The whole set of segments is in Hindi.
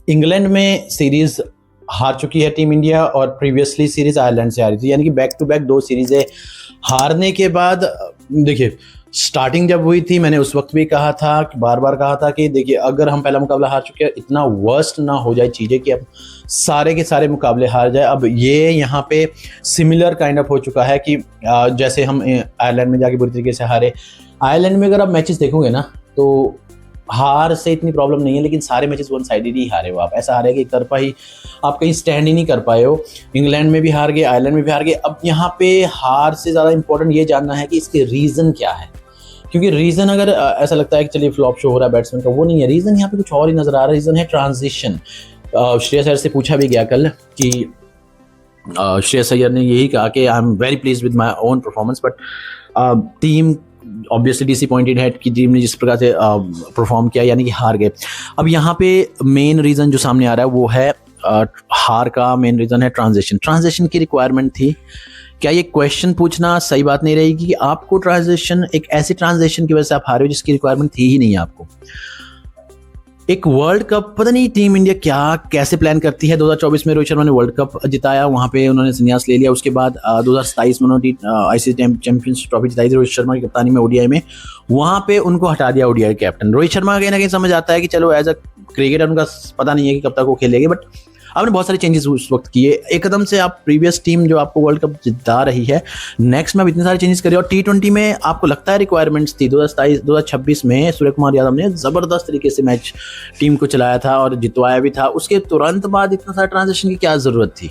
इंग्लैंड में सीरीज हार चुकी है टीम इंडिया और प्रीवियसली सीरीज आयरलैंड से हारी थी, यानी कि बैक टू बैक 2 सीरीजें हारने के बाद देखिए स्टार्टिंग जब हुई थी मैंने उस वक्त भी कहा था, बार बार कहा था कि देखिए अगर हम पहला मुकाबला हार चुके हैं इतना वर्स्ट ना हो जाए चीज़ें कि अब सारे के सारे मुकाबले हार जाए। अब ये यहाँ पे सिमिलर काइंड ऑफ हो चुका है कि जैसे हम आयरलैंड में जाके बुरी तरीके से हारे। आयरलैंड में अगर आप मैचेस देखोगे ना तो हार से इतनी प्रॉब्लम नहीं है, लेकिन सारे मैचेस वन साइडेड ही हारे हो आप। ऐसा हारे कि एक तरफा ही आप कहीं स्टैंड ही नहीं कर पाए हो। इंग्लैंड में भी हार गए, आयरलैंड में भी हार गए। अब यहाँ पे हार से ज़्यादा इंपॉर्टेंट ये जानना है कि इसके रीज़न क्या है, क्योंकि रीज़न अगर ऐसा लगता है कि चलिए फ्लॉप शो हो रहा है बैट्समैन का, वो नहीं है। रीज़न यहाँ पे कुछ और ही नज़र आ रहा है। रीज़न है ट्रांजिशन। श्रेयस अय्यर से पूछा भी गया कल कि श्रेयस अय्यर ने यही कहा कि I am very please with my own performance, but team obviously disappointed है कि टीम ने जिस प्रकार से परफॉर्म किया, यानी कि हार गए। अब यहाँ पे मेन रीज़न जो सामने आ रहा है वो है हार का मेन रीज़न है ट्रांजिशन की रिक्वायरमेंट थी। क्या ये क्वेश्चन पूछना सही बात नहीं रहेगी कि आपको ट्रांजिशन, एक ऐसी ट्रांजिशन की वजह से आप हारे हो जिसकी रिक्वायरमेंट थी ही नहीं आपको। एक वर्ल्ड कप, पता नहीं टीम इंडिया क्या कैसे प्लान करती है। 2024 में रोहित शर्मा ने वर्ल्ड कप जिताया, वहाँ पे उन्होंने संन्यास ले लिया। उसके बाद 2027 में उन्होंने आईसीसी चैंपियंस ट्रॉफी जिताई थी रोहित शर्मा की कप्तानी में ओडीआई में, वहाँ पे उनको हटा दिया ओडीआई कैप्टन। रोहित शर्मा कहीं ना कहीं समझ आता है कि चलो एज अ क्रिकेटर उनका पता नहीं है कि कब तक वो खेलेंगे, बट आपने बहुत सारे चेंजेस उस वक्त किए। एकदम से आप प्रीवियस टीम जो आपको वर्ल्ड कप जिता रही है, नेक्स्ट में आप इतने सारे चेंजेस करिए। और T20 में आपको लगता है रिक्वायरमेंट्स थी। 2026 में सूर्य कुमार यादव ने ज़बरदस्त तरीके से मैच टीम को चलाया था और जितवाया भी था। उसके तुरंत बाद इतना सारा ट्रांजिशन की क्या ज़रूरत थी?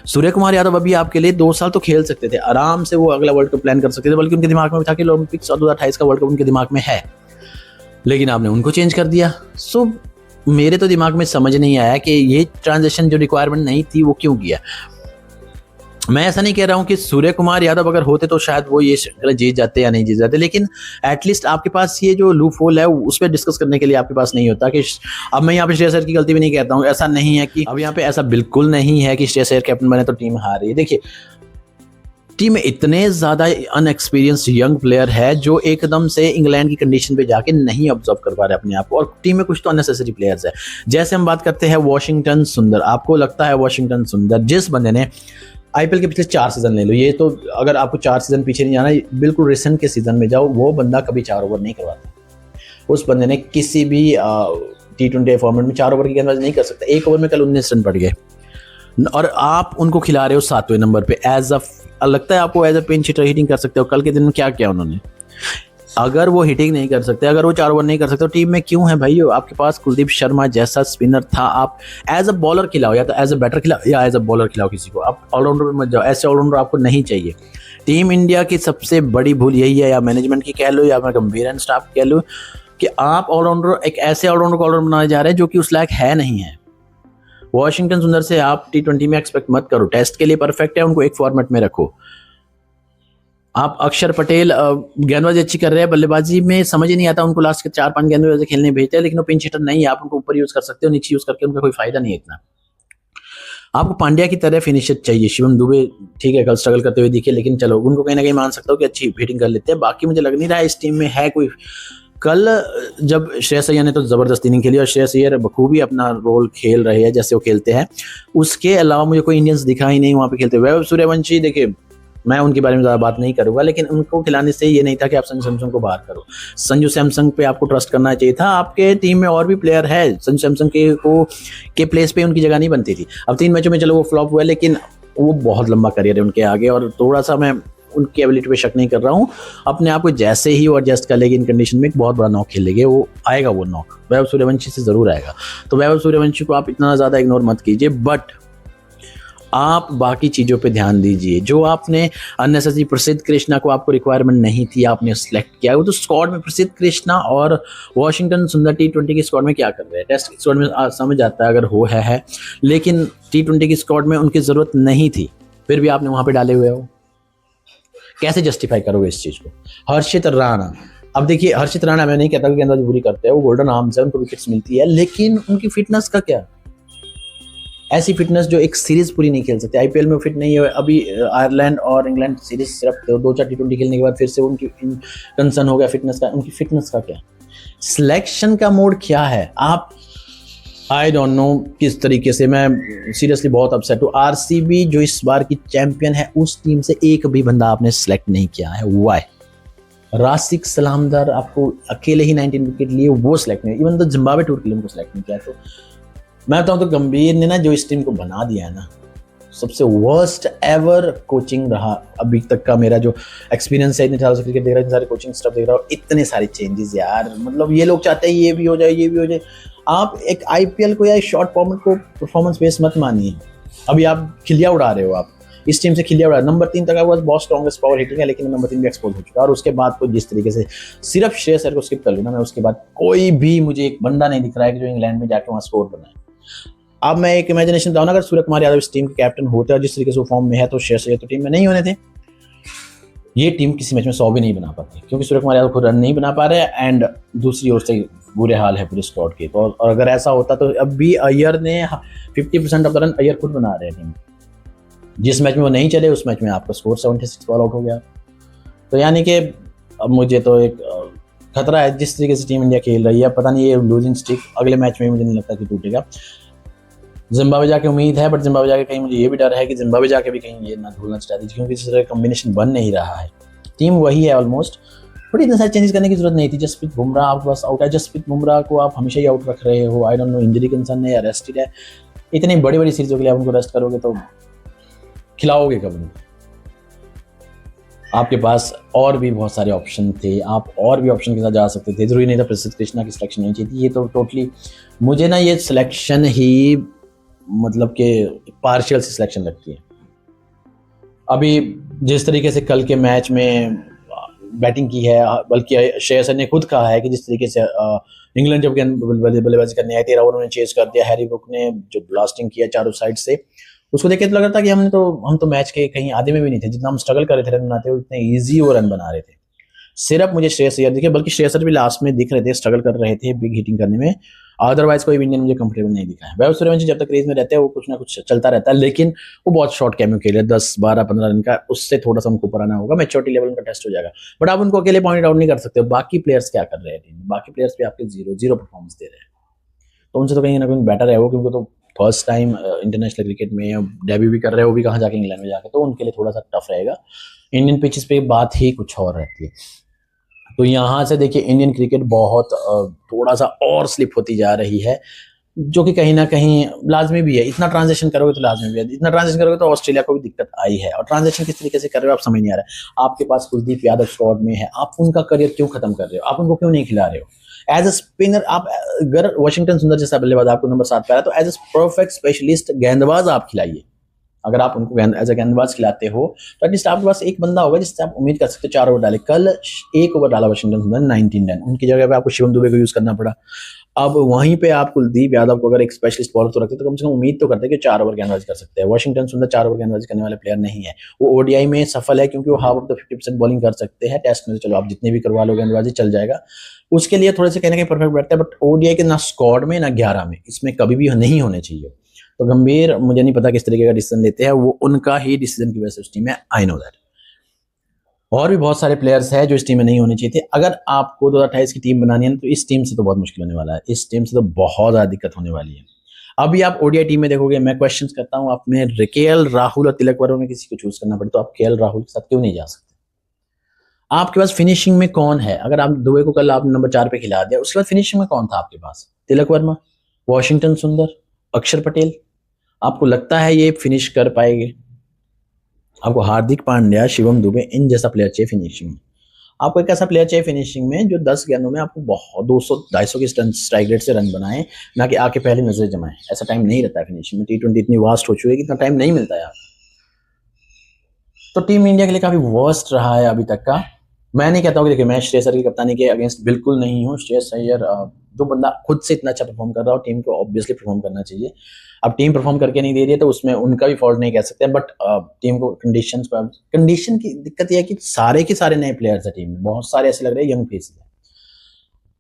सूर्य कुमार यादव अभी आपके लिए 2 साल तो खेल सकते थे, आराम से वो अगला वर्ल्ड कप प्लान कर सकते थे, बल्कि उनके दिमाग में था कि ओलंपिक्स और 2028 का वर्ल्ड कप उनके दिमाग में है, लेकिन आपने उनको चेंज कर दिया। सो मेरे तो दिमाग में समझ नहीं आया कि ये ट्रांजिशन जो रिक्वायरमेंट नहीं थी वो क्यों किया। मैं ऐसा नहीं कह रहा हूं कि सूर्य कुमार यादव अगर होते तो शायद वो ये जीत जाते या नहीं जीत जाते, लेकिन एटलीस्ट आपके पास ये जो लूप होल है उस पर डिस्कस करने के लिए आपके पास नहीं होता। कि अब मैं यहाँ पे श्रेयस अय्यर की गलती भी नहीं कहता हूँ, ऐसा नहीं है कि अब यहाँ पे ऐसा बिल्कुल नहीं है कि श्रेयस अय्यर कैप्टन बने तो टीम हार रही है। देखिए टीम में इतने ज़्यादा अनएक्सपीरियंस्ड यंग प्लेयर है जो एकदम से इंग्लैंड की कंडीशन पे जाके नहीं ऑब्जर्व कर पा रहे अपने आप को, और टीम में कुछ तो अननेसेसरी प्लेयर्स है। जैसे हम बात करते हैं वॉशिंगटन सुंदर, आपको लगता है वॉशिंगटन सुंदर जिस बंदे ने आईपीएल के पिछले 4 सीजन ले लो, ये तो अगर आपको 4 सीजन पीछे नहीं जाना, बिल्कुल रिसेंट के सीजन में जाओ, वो बंदा कभी 4 ओवर नहीं करवाता। उस बंदे ने किसी भी T20 फॉर्मेट में 4 ओवर की गेंदबाजी नहीं कर सकता। 1 ओवर में कल 19 रन पड़ गए और आप उनको खिला रहे हो 7वें नंबर पे। लगता है आपको as a pinch hitter hitting कर सकते हो। कल के दिन में क्या किया उन्होंने? अगर वो हिटिंग नहीं कर सकते, अगर वो 4 ओवर नहीं कर सकते तो टीम में क्यों है भाई? आपके पास कुलदीप शर्मा जैसा स्पिनर था, आप एज अ बॉलर खिलाओ, या तो एज अ बैटर खिलाओ या एज अ बॉलर खिलाओ किसी को। आप ऑलराउंडर मत जाओ, ऐसे ऑलराउंडर आपको नहीं चाहिए। टीम इंडिया की सबसे बड़ी भूल यही है, या मैनेजमेंट की कह लो या गंभीर एंड स्टाफ कह लो, कि आप ऑलराउंडर, एक ऐसे ऑलराउंडर को ऑलराउंडर बनाने जा रहे हैं जो कि उस लायक है नहीं है। वॉशिंगटन सुंदर से आप T20 में एक्सपेक्ट मत करो। टेस्ट के लिए परफेक्ट है, उनको एक फॉर्मेट में रखो। आप अक्षर पटेल गेंदबाजी अच्छी कर रहे हैं, बल्लेबाजी में समझ ही नहीं आता उनको, लास्ट के 4-5 गेंदबाजी खेलने भेजते हैं, लेकिन वो पिंच हिटर नहीं है। आप उनको ऊपर यूज कर सकते हो, नीचे यूज करके उनका कोई फायदा नहीं है इतना। आपको पांड्या की तरह फिनिशर चाहिए। शिवम दुबे ठीक है कल स्ट्रगल करते हुए दिखे, लेकिन चलो उनको कहीं ना कहीं मान सकता हूँ कि अच्छी हिटिंग कर लेते हैं। बाकी मुझे लग नहीं रहा है इस टीम में है कोई। कल जब श्रेयस अय्यर ने तो ज़बरदस्त इनिंग खेली और श्रेयस अय्यर बखूबी अपना रोल खेल रहे हैं जैसे वो खेलते हैं, उसके अलावा मुझे कोई इंडियंस दिखा ही नहीं वहाँ पे खेलते हुए। वैभव सूर्यवंशी, देखिए मैं उनके बारे में ज़्यादा बात नहीं करूँगा, लेकिन उनको खिलाने से ये नहीं था कि आप संजू सैमसंग को बाहर करो। संजू सैमसंग पे आपको ट्रस्ट करना चाहिए था। आपके टीम में और भी प्लेयर है, संजू सैमसंग के प्लेस पे उनकी जगह नहीं बनती थी। अब 3 मैचों में चलो वो फ्लॉप हुआ, लेकिन वो बहुत लंबा करियर है उनके आगे, और थोड़ा सा मैं उनकी एबिलिटी पे शक नहीं कर रहा हूँ। अपने आप को जैसे ही वो एडजस्ट कर लेगी इन कंडीशन में, एक बहुत बड़ा नॉक खेल लेंगे, वो आएगा, वो नॉक वैभव सूर्यवंशी से ज़रूर आएगा। तो वैभव सूर्यवंशी को आप इतना ज़्यादा इग्नोर मत कीजिए, बट आप बाकी चीज़ों पे ध्यान दीजिए। जो आपने अननेसेसरी प्रसिद्ध कृष्णा को आपको रिक्वायरमेंट नहीं थी, आपने सिलेक्ट किया, वो तो स्क्वाड में प्रसिद्ध कृष्णा और वॉशिंगटन सुंदर T20 की स्क्वाड में क्या कर रहे हैं? टेस्ट की स्क्वाड में समझ आता है अगर हो है, लेकिन T20 की स्क्वाड में उनकी ज़रूरत नहीं थी, फिर भी आपने वहाँ पर डाले हुए हो। कैसे जस्टिफाई करोगे इस चीज़ को? हर्षित राणा, अब देखिए हर्षित राणा, मैं नहीं कहता कि गेंदबाजी बुरी करते हैं, वो गोल्डन आर्म्स है, उनको विकेट्स मिलती है, लेकिन उनकी फिटनेस का क्या? ऐसी फिटनेस जो एक सीरीज पूरी नहीं खेल सकते। आईपीएल में फिट नहीं है। अभी आयरलैंड और इंग्लैंड सीरीज सिर्फ 2-4 T20 खेलने के बाद फिर से उनकी कंसर्न हो गया फिटनेस का। उनकी फिटनेस का क्या? सिलेक्शन का मोड क्या है? आप आई डोंट नो किस तरीके से, मैं सीरियसली बहुत अपसेट हूँ। आरसीबी जो इस बार की चैंपियन है, उस टीम से एक भी बंदा आपने सेलेक्ट नहीं किया है। वाई? राशिक सलामदार आपको अकेले ही 19 विकेट लिए, वो सिलेक्ट नहीं, इवन तो जिम्बाब्वे टूर के लिए उनको सिलेक्ट नहीं किया। तो मैं बताऊं तो गंभीर ने ना जो इस टीम को बना दिया है ना, सबसे वर्स्ट एवर कोचिंग रहा अभी तक का। मेरा जो एक्सपीरियंस है, इतने सालों से क्रिकेट देख रहा हूँ, इतने सारे कोचिंग स्टाफ देख रहा हूँ, इतने सारे चेंजेस यार, मतलब ये लोग चाहते हैं ये भी हो जाए, ये भी हो जाए। आप एक आईपीएल को या शॉर्ट फॉर्मेट को परफॉर्मेंस बेस मत मानिए। अभी आप खिलिया उड़ा रहे हो, आप इस टीम से खिलिया उड़ा। नंबर 3 तक आपके पास बहुत स्ट्रॉन्गेस्ट पावर हिटिंग है, लेकिन नंबर 3 भी एक्सपोज हो चुका है। और उसके बाद तो जिस तरीके से, सिर्फ श्रेयस अय्यर को स्किप कर लूँ ना मैं, उसके बाद कोई भी मुझे एक बंदा नहीं दिख रहा है कि जो इंग्लैंड में जाके वहाँ स्कोर बनाए। अब मैं एक इमेजिनेशन बताऊँ ना, अगर सूर्य कुमार यादव इस टीम के कैप्टन होते और जिस तरीके से वो फॉर्म में है, तो श्रेयस अय्यर तो टीम में नहीं होने थे। ये टीम किसी मैच में 100 भी नहीं बना पाती, क्योंकि सूर्य कुमार यादव खुद रन नहीं बना पा रहे हैं, एंड दूसरी ओर से बुरे हाल है पूरे स्क्वाड के। तो और अगर ऐसा होता तो अब भी अय्यर ने 50% ऑफ द रन अय्यर खुद बना रहे हैं टीम। जिस मैच में वो नहीं चले, उस मैच में आपका स्कोर 76 ऑल आउट हो गया। तो यानी कि अब मुझे तो एक खतरा है जिस तरीके से टीम इंडिया खेल रही है। पता नहीं ये लूजिंग स्ट्रिक अगले मैच में मुझे नहीं लगता कि टूटेगा। जिम्बाब्वे जाके उम्मीद है, बट जिम्बाब्वे जाके कहीं मुझे ये भी डर है कि जिम्बाब्वे जाके भी कहीं ये ना धूलना स्ट्रैटेजी, क्योंकि इस तरह कॉम्बिनेशन बन नहीं रहा है। टीम वही है ऑलमोस्ट, बट इतने सारे चेंजेस करने की जरूरत नहीं थी। जसप्रीत बुमराह आपके पास आउट है, जसप्रीत बुमराह को आप हमेशा ही आउट रख रहे हो। I don't know injury concern है या रेस्टेड है। इतनी बड़ी बड़ी सीरीजों के लिए आप उनको रेस्ट करोगे तो खिलाओगे कब उनको? आपके पास और भी बहुत सारे ऑप्शन थे, आप और भी ऑप्शन के साथ जा सकते थे। जरूरी नहीं था प्रसिद्ध कृष्णा की सिलेक्शन नहीं चाहिए थी। ये तो टोटली मुझे ना ये सिलेक्शन ही मतलब कि पार्शियल सी सिलेक्शन लगती है। अभी जिस तरीके से कल के मैच में बैटिंग की है, बल्कि श्रेयस अय्यर ने खुद कहा है कि जिस तरीके से इंग्लैंड जब बल्लेबाजी करने आए, 13 ओवर में चेज कर दिया। हैरी ब्रुक ने जो ब्लास्टिंग किया चारों साइड से, उसको देख के तो लग रहा था कि हम तो मैच के कहीं आधे में भी नहीं थे। जितना हम स्ट्रगल कर रहे थे रन बनाते हुए, उतने ईजी वो रन बना रहे थे। सिर्फ मुझे श्रेयस अय्यर दिखे, बल्कि श्रेयस अय्यर भी लास्ट में दिख रहे थे, स्ट्रगल कर रहे थे बिग हिटिंग करने में। अदरवाइज कोई भी इंडियन मुझे कंफर्टेबल नहीं दिखा है। वैभव सूर्यवंशी जब तक क्रीज में रहते हैं वो कुछ ना कुछ चलता रहता है, लेकिन वो बहुत शॉर्ट कैमियो खेले 10, 12, 15 रन का, उससे थोड़ा सा उनको ऊपर आना होगा, मैच्योरिटी लेवल उनका टेस्ट हो जाएगा। बट आप उनको अकेले पॉइंट आउट नहीं कर सकते। बाकी प्लेयर्स क्या कर रहे हैं टीम में? बाकी प्लेयर्स भी आपके जीरो परफॉर्मेंस दे रहे हैं, तो उनसे तो कहीं ना कहीं बेटर है वो, क्योंकि तो फर्स्ट टाइम इंटरनेशनल क्रिकेट में डेब्यू भी कर रहे हैं, वो भी कहाँ जाके इंग्लैंड में जाके, तो उनके लिए थोड़ा सा टफ रहेगा। इंडियन पिचेस पे बात ही कुछ और रहती है। तो यहाँ से देखिए इंडियन क्रिकेट बहुत थोड़ा सा और स्लिप होती जा रही है, जो कि कहीं ना कहीं लाजमी भी है। इतना ट्रांजेक्शन करोगे तो लाजमी भी है, इतना ट्रांजेक्शन करोगे तो ऑस्ट्रेलिया को भी दिक्कत आई है। और ट्रांजेक्शन किस तरीके से कर रहे हो आप समझ नहीं आ रहा है। आपके पास कुलदीप यादव स्क्वाड में है, आप उनका करियर क्यों खत्म कर रहे हो? आप उनको क्यों नहीं खिला रहे हो? एज अ स्पिनर आप, अगर वाशिंगटन सुंदर जैसा बल्लेबाज आपको नंबर 7 पे आया, तो एज अ परफेक्ट स्पेशलिस्ट गेंदबाज आप खिलाइए। अगर आप उनको एज अ गेंदबाज खिलाते हो तो एटलीस्ट आपके पास एक बंदा होगा जिससे आप उम्मीद कर सकते हो 4 ओवर डाले। कल 1 ओवर डाला वाशिंगटन सुंदर, 19 रन। उनकी जगह पे आपको शिवम दुबे को यूज करना पड़ा। अब वहीं पे आप कुलदीप यादव को अगर एक स्पेशलिस्ट बॉलर तो रखते तो कम से कम उम्मीद तो करते कि 4 ओवर गेंदबाजी कर सकते हैं। वाशिंगटन सुंदर 4 ओवर गेंदबाजी करने वाले प्लेयर नहीं है। वो ओडीआई में सफल है क्योंकि वो हाफ ऑफ द 50% बॉलिंग कर सकते हैं। टेस्ट में तो चलो आप जितने भी करवा लो गेंदबाजी चल जाएगा, उसके लिए थोड़े से कहने के परफेक्ट बैठता है। बट ओडीआई के ना स्क्वाड में ना 11 में, इसमें कभी भी नहीं होने चाहिए। तो गंभीर मुझे नहीं पता किस तरीके का डिसीजन लेते हैं, वो उनका ही डिसीजन की वजह से उस टीम में, आई नो दैट। और भी बहुत सारे प्लेयर्स हैं जो इस टीम में नहीं होने चाहिए थे। अगर आपको 2028 की टीम बनानी है तो इस टीम से तो बहुत मुश्किल होने वाला है। इस टीम से तो बहुत ज्यादा दिक्कत होने वाली है। अभी आप ओडीआई टीम में देखोगे, मैं क्वेश्चंस करता हूं, आप में केएल राहुल और तिलक वर्मा में किसी को चूज करना पड़े तो आप केएल राहुल के साथ क्यों नहीं जा सकते? आपके पास फिनिशिंग में कौन है? अगर आप दुबे को कल आप नंबर 4 पे खिला दिया, उसके बाद फिनिशिंग में कौन था आपके पास? तिलक वर्मा, वॉशिंगटन सुंदर, अक्षर पटेल। आपको लगता है ये फिनिश कर पाएंगे? आपको हार्दिक पांड्या, शिवम दुबे, इन जैसा प्लेयर चाहिए फिनिशिंग में। आपको एक ऐसा प्लेयर चाहिए फिनिशिंग में जो 10 गेंदों में आपको बहुत 200-250 की स्ट्राइक रेट से रन बनाए, ना कि आके पहले नजर जमाए। ऐसा टाइम नहीं रहता है फिनिशिंग में। T20 इतनी वास्ट हो चुकी है कि इतना टाइम नहीं मिलता यार। तो टीम इंडिया के लिए काफी वर्स्ट रहा है अभी तक का। मैं नहीं कहता हूँ कि देखिए मैं श्रेयस अय्यर की कप्तानी के अगेंस्ट बिल्कुल नहीं हूँ। श्रेयस अय्यर जो बंदा खुद से इतना अच्छा परफॉर्म कर रहा हो, टीम को ऑब्वियसली परफॉर्म करना चाहिए। अब टीम परफॉर्म करके नहीं दे रही है तो उसमें उनका भी फॉल्ट नहीं कह सकते, बट टीम को कंडीशन की दिक्कत यह है कि सारे के सारे नए प्लेयर्स है टीम में, बहुत सारे ऐसे लग रहे हैं यंग फेसेस है।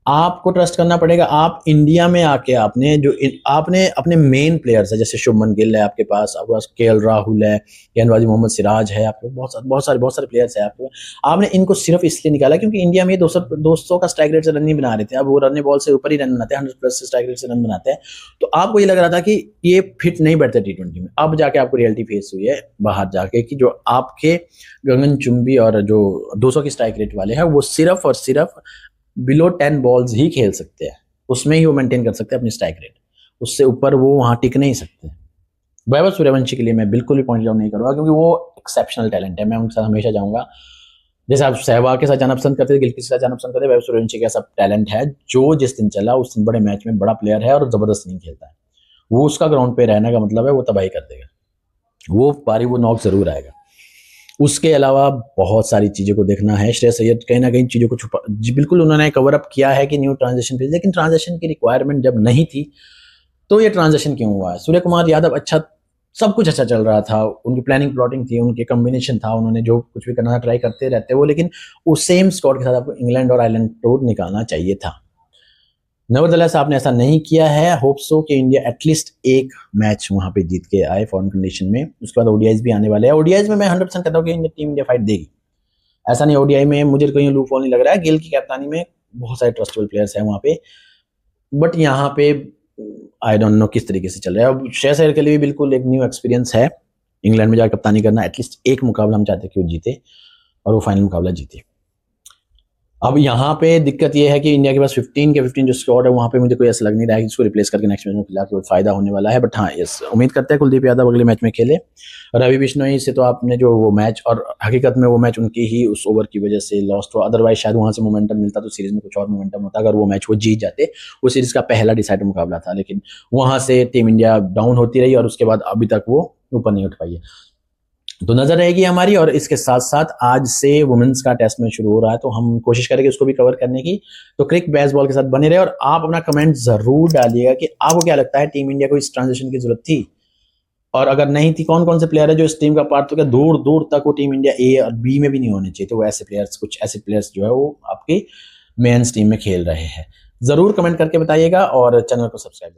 आपको ट्रस्ट करना पड़ेगा। आप इंडिया में आके आपने अपने मेन प्लेयर्स है, जैसे शुभमन गिल है आपके पास केएल राहुल है, गेंदबाजी मोहम्मद सिराज है, आपके बहुत सारे प्लेयर्स है आपके। आपने इनको सिर्फ इसलिए निकाला क्योंकि इंडिया में 200 का स्ट्राइक रेट से रन नहीं बना रहे थे। अब वो रन बॉल से ऊपर ही रन बनाते हैं, 100+ से स्ट्राइक रेट से रन बनाते हैं। तो आपको ये लग रहा था कि ये फिट नहीं बैठते T20 में। अब जाके आपको रियलिटी फेस हुई है बाहर जाके कि जो आपके गगनचुंबी और जो 200 की स्ट्राइक रेट वाले हैं वो सिर्फ और सिर्फ बिलो 10 बॉल्स ही खेल सकते हैं, उसमें ही वो मेंटेन कर सकते हैं अपनी स्ट्राइक रेट, उससे ऊपर वो वहां टिक नहीं सकते। वैभव सूर्यवंशी के लिए मैं बिल्कुल भी पॉइंट डाउन नहीं करूंगा क्योंकि वो एक्सेप्शनल टैलेंट है, मैं उनके साथ हमेशा जाऊंगा। जैसे आप सहवाग के साथ जाना पसंद करते थे, गिल के साथ जाना पसंद करते थे, वैभव सूर्यवंशी का सब टैलेंट है जो जिस दिन चला उस दिन बड़े मैच में बड़ा प्लेयर है और जबरदस्त नहीं खेलता है। वो उसका ग्राउंड पे रहने का मतलब है वो तबाही कर देगा, वो पारी वो नॉक जरूर आएगा। उसके अलावा बहुत सारी चीज़ों को देखना है। श्रेयस अय्यर कहीं ना कहीं चीज़ों को छुपा बिल्कुल उन्होंने कवर अप किया है कि न्यू ट्रांजिशन फेज, लेकिन ट्रांजिशन की रिक्वायरमेंट जब नहीं थी तो ये ट्रांजिशन क्यों हुआ है। सूर्य कुमार यादव अच्छा, सब कुछ अच्छा चल रहा था, उनकी प्लानिंग प्लॉटिंग थी, उनके कॉम्बिनेशन था, उन्होंने जो कुछ भी करना ट्राई करते रहते वो, लेकिन उस सेम स्क्वाड के साथ आपको इंग्लैंड और आयरलैंड टूर निकालना चाहिए था। नेवरदलेस आपने ऐसा नहीं किया है। होप सो कि इंडिया एटलीस्ट एक मैच वहां पे जीत के आए फॉरेन कंडीशन में। उसके बाद ओडीआईज भी आने वाले हैं। ओडीआईज में मैं 100% कहता हूँ कि टीम इंडिया फाइट देगी, ऐसा नहीं ओडीआई में मुझे कहीं लूप नहीं लग रहा है। गिल की कप्तानी में बहुत सारे ट्रस्टेबल प्लेयर्स हैं वहां पे, बट यहाँ पे आई डोंट नो किस तरीके से चल रहा है। अब श्रेयस अय्यर के लिए भी बिल्कुल एक न्यू एक्सपीरियंस है इंग्लैंड में जाकर कप्तानी करना। एटलीस्ट एक मुकाबला हम चाहते हैं कि वो जीते और वो फाइनल मुकाबला जीते। अब यहाँ पे दिक्कत ये है कि इंडिया के पास 15 के 15 जो स्क्वाड है वहाँ पे मुझे कोई ऐसा लग नहीं रहा है कि इसको रिप्लेस करके नेक्स्ट मैच में खिला के फायदा होने वाला है। बट हाँ, यस, उम्मीद करते हैं कुलदीप यादव अगले मैच में खेले। रवि बिश्नोई से तो आपने जो वो मैच, और हकीकत में वो मैच उनकी ही उस ओवर की वजह से लॉस्ट हुआ, अदरवाइज शायद वहाँ से मोमेंटम मिलता तो सीरीज में कुछ और मोमेंटम होता अगर वो मैच वो जीत जाते। वो सीरीज का पहला डिसाइडर मुकाबला था, लेकिन वहाँ से टीम इंडिया डाउन होती रही और उसके बाद अभी तक वो ऊपर नहीं उठ पाई है। तो नजर रहेगी हमारी। और इसके साथ साथ आज से वुमेन्स का टेस्ट मैच शुरू हो रहा है, तो हम कोशिश करेंगे उसको भी कवर करने की। तो क्रिक बेसबॉल के साथ बने रहे और आप अपना कमेंट जरूर डालिएगा कि आपको क्या लगता है टीम इंडिया को इस ट्रांजिशन की जरूरत थी, और अगर नहीं थी कौन कौन से प्लेयर है जो इस टीम का पार्ट, तो क्या दूर दूर तक वो टीम इंडिया ए और बी में भी नहीं होने चाहिए। तो वो ऐसे प्लेयर्स, कुछ ऐसे प्लेयर्स जो है वो आपकी मेंस टीम में खेल रहे हैं। जरूर कमेंट करके बताइएगा और चैनल को सब्सक्राइब